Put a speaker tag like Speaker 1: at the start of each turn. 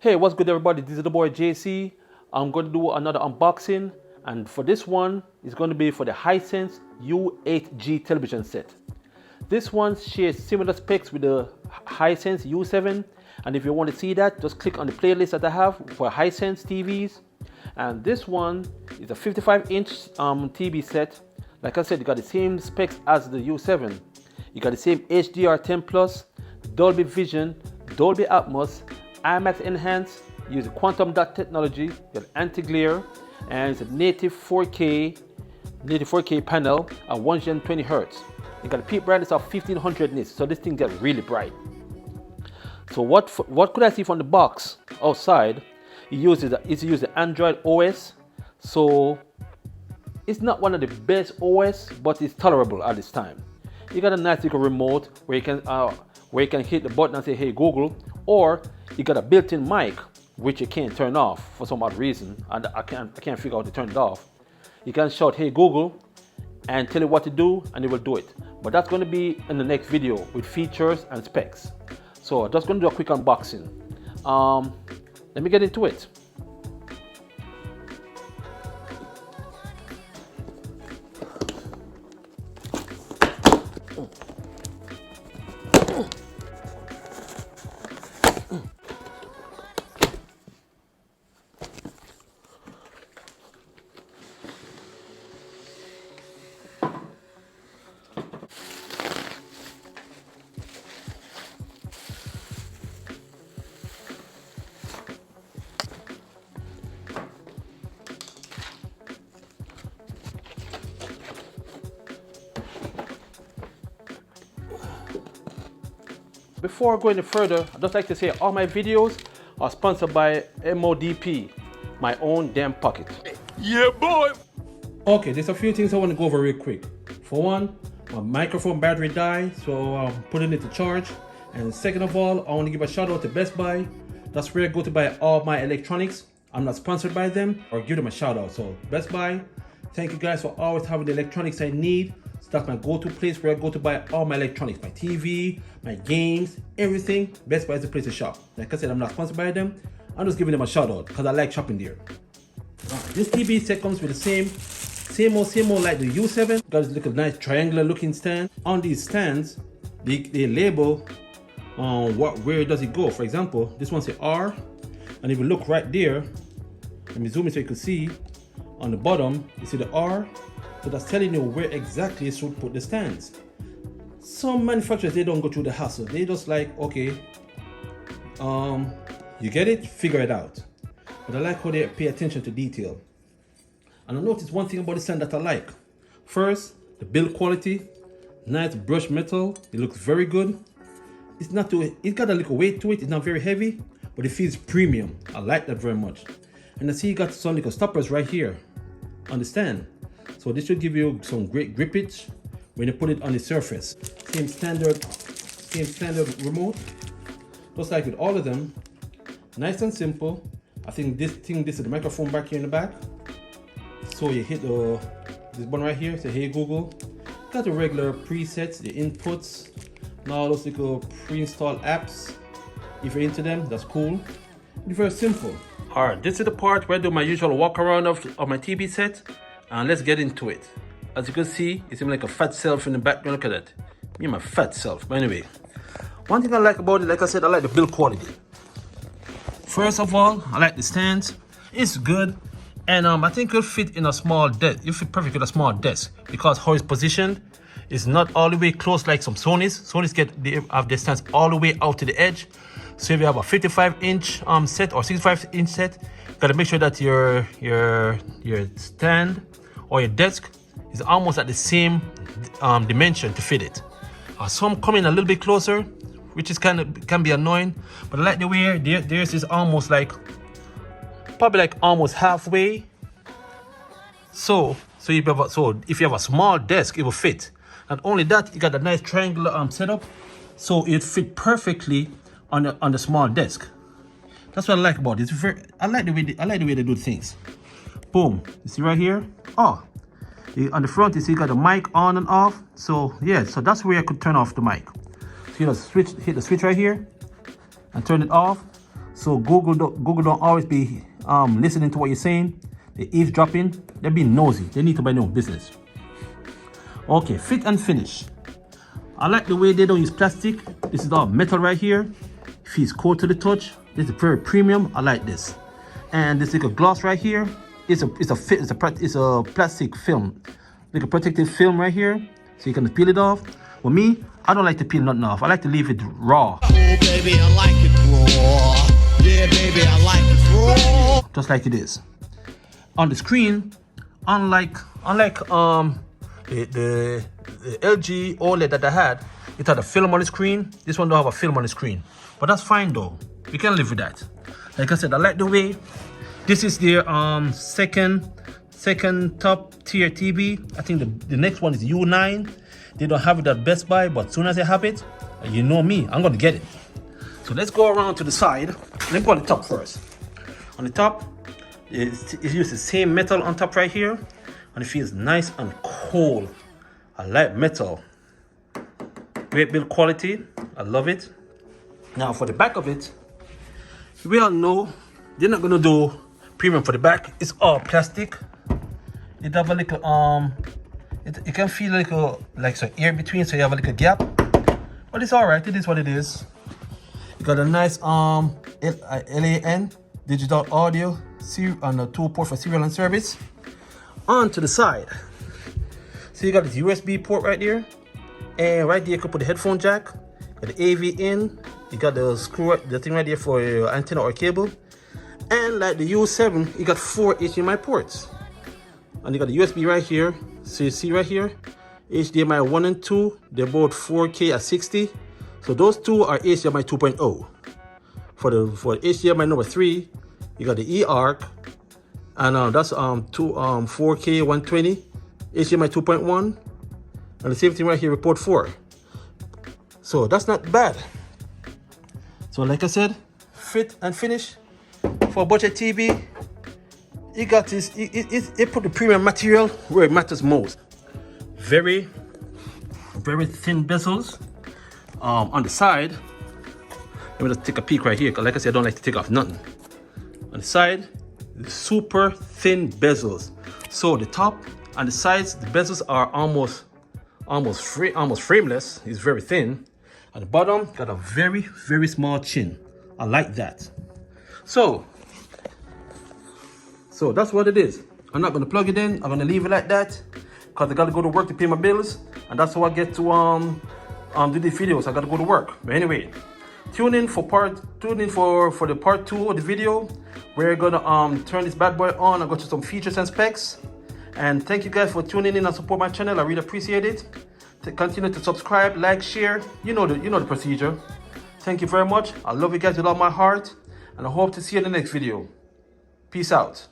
Speaker 1: Hey, what's good everybody? This is the boy JC. I'm going to do another unboxing, and for this one, it's going to be for the Hisense U8G television set. This one shares similar specs with the Hisense U7, and if you want to see that, just click on the playlist that I have for Hisense TVs. And this one is a 55-inch TV set. Like I said, you got the same specs as the U7. You got the same HDR10 Plus, Dolby Vision, Dolby Atmos, IMAX Enhanced, use the quantum dot technology, you got anti-glare, and it's a native 4K panel at 120 Hz. You got a peak brightness of 1500 nits, so this thing gets really bright. So what could I see from the box outside? It uses the Android OS, so it's not one of the best OS, but it's tolerable at this time. You got a nice little remote where you can hit the button and say, "Hey Google," or you got a built-in mic which you can't turn off for some odd reason, and I can't figure out how to turn it off. You can shout, "Hey Google," and tell it what to do, and it will do it. But that's going to be in the next video with features and specs. So I'm just going to do a quick unboxing. Let me get into it. Before I go any further, I'd just like to say all my videos are sponsored by MODP, my own damn pocket.
Speaker 2: Yeah, boy.
Speaker 1: Okay, there's a few things I want to go over real quick. For one, my microphone battery died, so I'm putting it to charge. And second of all, I want to give a shout out to Best Buy. That's where I go to buy all my electronics. I'm not sponsored by them or give them a shout out. So Best Buy, thank you guys for always having the electronics I need. So that's my go-to place where I go to buy all my electronics, my TV, my games, everything. Best Buy is the place to shop. Like I said, I'm not sponsored by them. I'm just giving them a shout out because I like shopping there. This TV set comes with the same old like the U7. Got this little nice triangular looking stand. On these stands, they label where does it go. For example, this one says R, and if you look right there, let me zoom in so you can see on the bottom, you see the R. So that's telling you where exactly you should put the stands. Some manufacturers, they don't go through the hassle. They just like, okay, you get it, figure it out. But I like how they pay attention to detail. And I noticed one thing about the stand that I like. First, the build quality, nice brushed metal. It looks very good. It's got a little weight to it. It's not very heavy, but it feels premium. I like that very much. And I see you got some little stoppers right here on the stand. So this should give you some great grippage when you put it on the surface. Same standard remote. Just like with all of them, nice and simple. I think this is the microphone back here in the back. So you hit this button right here, say, "Hey Google." Got the regular presets, the inputs, and all those little pre-installed apps. If you're into them, that's cool. It's very simple. All right, this is the part where I do my usual walk around of my TV set. And let's get into it. As you can see, it seems like a fat self in the background. Look at that. Me and my fat self. But anyway, one thing I like about it, like I said, I like the build quality. First of all, I like the stands. It's good. And I think it'll fit in a small desk. It'll fit perfect with a small desk because how it's positioned is not all the way close like some Sony's. Sony's have their stands all the way out to the edge. So if you have a 55-inch set or 65-inch set, you gotta make sure that your stand or your desk is almost at the same dimension to fit it. Some come in a little bit closer, which is can be annoying, but I like the way theirs is almost like probably like almost halfway. So if you have a small desk, it will fit. Not only that, you got a nice triangular setup, so it fit perfectly on the small desk. That's what I like about it. I like the way they do things. Boom. You see right here? Oh, on the front you see you got the mic on and off. So yeah, so that's where I could turn off the mic. So you know, hit the switch right here and turn it off. So Google don't always be listening to what you're saying. They eavesdropping. They're being nosy. They need to buy no business. Okay, fit and finish. I like the way they don't use plastic. This is all metal right here. Feels cold to the touch. This is very premium. I like this. And this little gloss right here. It's a plastic film, like a protective film right here, so you can peel it off. With me, I don't like to peel nothing off. I like to leave it raw.
Speaker 2: Oh baby, I like it raw. Yeah, baby, I like it raw.
Speaker 1: Just like it is. On the screen, unlike the LG OLED that I had, it had a film on the screen. This one don't have a film on the screen, but that's fine though. We can live with that. Like I said, I like the way this is their second top tier TV. I think the next one is U9. They don't have it at Best Buy, but as soon as they have it, you know me, I'm gonna get it. So let's go around to the side. Let me go on the top first. On the top, it uses the same metal on top right here, and it feels nice and cold. I like metal. Great build quality. I love it. Now for the back of it, we all know they're not gonna do premium for the back. It's all plastic. It have a little it can feel like some air between, so you have a little gap, but it's all right. It is what it is. You got a nice LAN digital audio and a 2-port for serial and service. On to the side, so you got this USB port right there, and right there you can put the headphone jack. Got the AV in. You got the the thing right there for your antenna or cable. And like the U7, you got 4 HDMI ports. And you got the USB right here. So you see right here, HDMI 1 and 2, they're both 4K at 60. So those two are HDMI 2.0. For HDMI number 3, you got the eARC, and that's 4K 120, HDMI 2.1, and the same thing right here with port 4. So that's not bad. So like I said, fit and finish for a budget TV. You got this. It put the premium material where it matters most. Very thin bezels on the side. Let me just take a peek right here, because like I said, I don't like to take off nothing. On the side, super thin bezels. So the top and the sides, the bezels are almost frameless. It's very thin. At the bottom, got a very small chin. I like that. So that's what it is. I'm not gonna plug it in. I'm gonna leave it like that, because I gotta go to work to pay my bills, and that's how I get to do the videos. I gotta go to work. But anyway, tune in for the part 2 of the video. We're gonna turn this bad boy on and go to some features and specs. And thank you guys for tuning in and support my channel. I really appreciate it. Continue to subscribe, like, share. You know the procedure. Thank you very much. I love you guys with all my heart, and I hope to see you in the next video. Peace out.